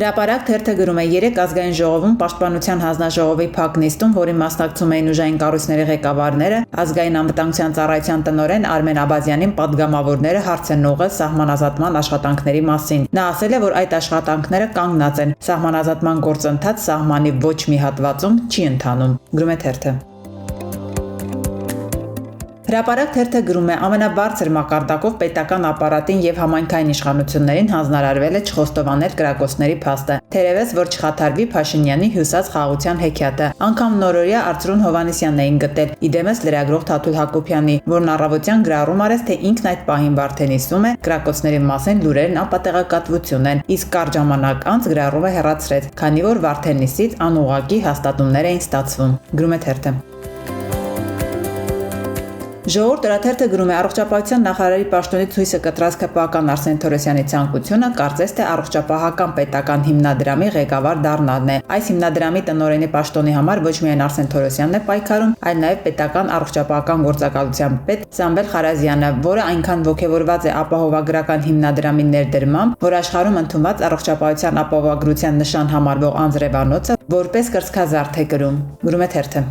Հրապարակ թերթը գրում է 3 ազգային ժողովում Պաշտպանության հանձնաժողովի փակ նիստում, որին մասնակցում էին ուժային կառույցների ղեկավարները, ազգային անվտանգության ծառայության տնօրեն Արմեն Աբազյանին պատգամավորները հարց են ուղղել սահմանազատման աշխատանքների մասին։ Նա ասել է, որ այդ աշխատանքները կանգնած են։ Սահմանազատման գործընթաց սահմանի ոչ մի հատվածում չի ընթանում։ Գրում է թերթը։ Հրապարակ թերթը գրում է ամենաբարձր մակարդակով պետական ապարատին եւ համայնքային իշխանություններին հանձնարարվել է չխոստովանել կրակոցների փաստը, թերևս որ չխաթարվի Փաշինյանի հյուսած խաղաղության հեքիաթը։ Անգամ նորօրյա Արծրուն Հովհաննիսյանն էին գտել, իդեմս լրագրող Թաթուլ Հակոբյանի, որն առավոտյան գրառում արեց, թե ինքն այդ պահին Վարդենիսում է, կրակոցների մասին լուրերն անպատեղակատվություն են, իսկ կարճ ժամանակ անց գրառումը հեռացրեց, քանի որ Վարդենիսից անուղղակի հաստատումներ էին ստացվում։ Գրում է թերթը։ Ժողովուրդ օրաթերթը գրում է առողջապահության նախարարի պաշտոնից հույսը կտրած ԿՊԱ-ական Արսեն Թորոսյանի ցանկությունը կարծես թե առողջապահական պետական հիմնադրամի ղեկավար դառնալն է։ Այս հիմնադրամի տնօրենի պաշտոնի համար ոչ միայն Արսեն Թորոսյանն է պայքարում, այլ նաև պետական առողջապահական գործակալության պետ Սամվել Խարազյանը, որը այնքան ոգևորված է ապահովագրական հիմնադրամի ներդրմամբ, որ աշխարհում ընդունված առողջապահության ապահովագրության նշան համարվող անձրևանոցը որպես կրծքազարդ է կրում։ Գրում է թերթը։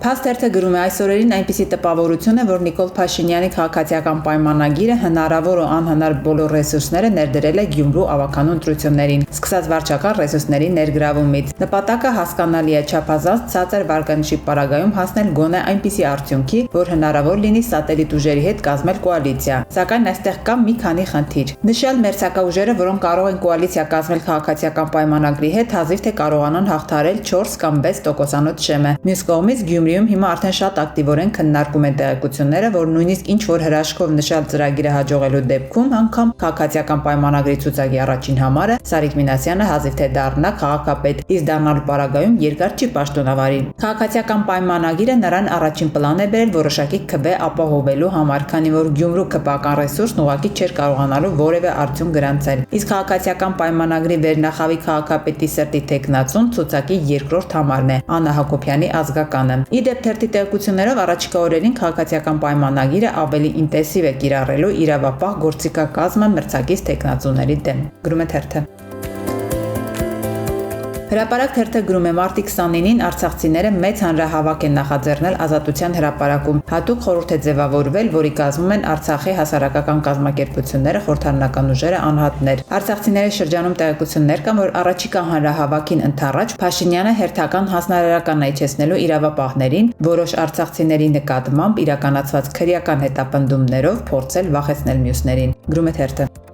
Թերթը գրում է այս օրերին այնպիսի տպավորություն է, որ Նիկոլ Փաշինյանի քաղաքացիական պայմանագիրը հնարավոր ու անհնար բոլոր ռեսուրսները ներդրել է Գյումրու ավականու ընտրություններին, սկսած վարչական ռեսուրսների ներգրավումից։ Նպատակը հասկանալի է չափազանց ցածր վարկանիշի պարագայում հասնել գոնե այնպիսի արդյունքի, որ հնարավոր լինի սատելիտ ուժերի հետ կազմել կոալիցիա։ Սակայն այստեղ կա մի քանի խնդիր։ Նշյալ մերձակաուժերը, որոնք կարող են կոալիցիա կազմել քաղաքացիական պայմանագրի հետ, հազիվ թե կարողանան հաղթահարել 4 կամ 6% շեմը։ Մյուս կողմից Գյումրիում հիմա արդեն շատ ակտիվորեն քննարկում են տեղեկությունները, որ նույնիսկ ինչ որ հրաշքով նշալ ծրագիրը հաջողելու դեպքում անգամ քաղաքացիական պայմանագրի ցուցակի առաջին համարը Սարիկ Մինասյանը հազիվ թե դառնա քաղաքապետ, իսկ դառնալու պարագայում երկար չի պաշտոնավարի։ Քաղաքացիական պայմանագիրը նրան առաջին պլան է բերել որոշակի քվե ապահովելու համար, քանի որ Գյումրու ԿՊԱ-ական ռեսուրսն ուղղակի չէր կարողանալու որևէ արդյունք գրանցել։ Իսկ քաղաքացիական պայմանագրի վերնախավի քաղաքապետի սրտի թեկնածուն ցուցակի երկրորդ համարն է՝ Աննա Հակոբյանի ազգականը։ Իդեպ թերթի տեղեկություններով առաջիկա օրերին քաղաքացիական պայմանագիրը ավելի ինտենսիվ է կիրառելու իրավապահ գործիքակազմը մրցակից թեկնածուների դեմ։ Գրում է թերթը։ Հրապարակ թերթը գրում է մարտի 29-ին արցախցիները մեծ հանրահավաք են նախաձեռնել Ազատության հրապարակում։ Հատուկ խորհուրդ է ձևավորվել, որի կազմում են Արցախի հասարակական կազմակերպությունները, խորհրդարանական ուժերը, անհատներ։ Արցախցիների շրջանում տեղեկություններ կան, որ առաջիկա հանրահավաքին ընդառաջ Փաշինյանը հերթական հանձնարարական այցեցնելու իրավապահներին, որոշ արցախցիների նկատմամբ իրականացված քրեական հետապնդումներով փորձել վախեցնել մյուսներին։ Գրում է թերթը։